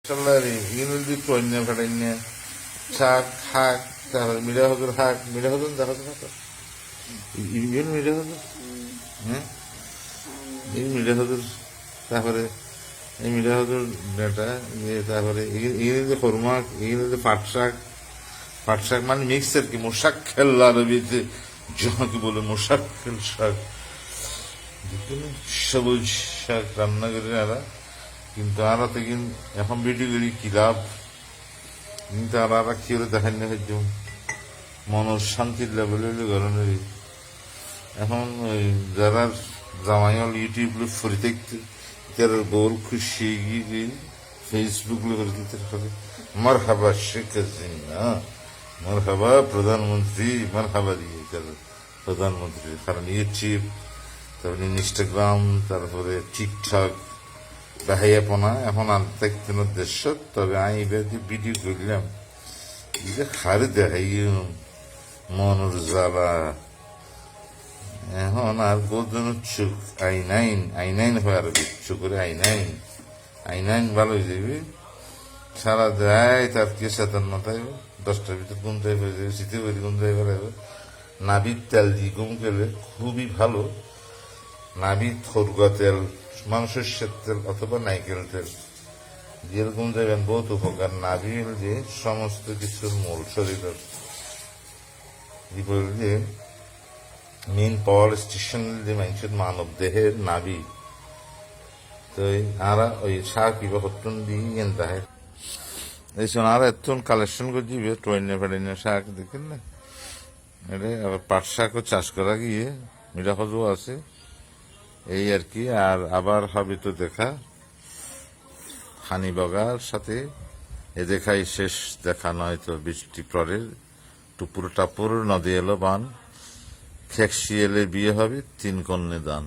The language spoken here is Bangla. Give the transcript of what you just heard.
ইংরেজি কন্যা ফেটাইন্যা শাক শাক তারপরে মিরা হজুর শাক মিরা হজুর দেখা না তো ইভেন মিরা হজুর হ্যাঁ এই মিরা হজুর তারপরে এই মিরা হজুর ডাটা তারপরে ইংরেজি খরমাক ইংরেজি পাট শাক মানে মিক্স আর কি মোশাক খেলা রবিতে যাকে বলে মোশাক খেল শাক সবুজ শাক রান্না করে এরা কিন্তু আরাতে কিন্তু এখন ভিডিও করি কি লাভ কিন্তু আর কি করে দেখান না হইত মনের শান্তির লেভেল হইলে ধরনের এখন ওই যারা জামাই হল ইউটিউব ফরি দেখতে তার বউর খুশি গিয়ে ফেসবুক করে দিতে হবে মার হাবা শেখ হাসিনা মার হাবা প্রধানমন্ত্রী মার হাবা দিয়ে তার প্রধানমন্ত্রী কারণ ইউটিউব তারপরে ইনস্টাগ্রাম তারপরে টিকটক দেখাইয়াপনা এখন আর দেখতে না দেশ তবে আমি এবার ভিডিও করলাম এটা খারে দেখাই মনের জ্বালা এখন আর বোধন চোখ আইনাইন হয় আর চোখে আইনাইন ভালো হয়ে যাবে সারা দেয় তার কে সাতান্ন তাই 10টার ভিতর ঘুম যাই হয়ে যাবে শীতে বাড়ি ঘুম যাই বেড়াবে নাবির তেল দিয়ে ঘুম খেলে খুবই ভালো নাবির থরুয়া তেল মাংসের তেল অথবা নাইকেল তেল যেরকম যাবেন বহুত উপকার নাবিল যে সমস্ত কিছুর মূল শরীরের যে মেন পাওয়ার স্টেশন যে মানুষের মানব দেহের নাবি তো আর ওই শাক কিবা হত্যন দিয়ে দেয় এই শোন আর এত কালেকশন করে দিবে টয়নে ফেটাইনে শাক দেখেন না এটা আবার পাট শাকও চাষ করা গিয়ে মিরাফজও আছে এই আর কি আর আবার হবে তো দেখা হানি বগার সাথে এ দেখাই শেষ দেখা নয় তো বৃষ্টি পরের টুপুর টাপুর নদী এলো বান খেকশি এলে বিয়ে হবে 3 কন্যে দান।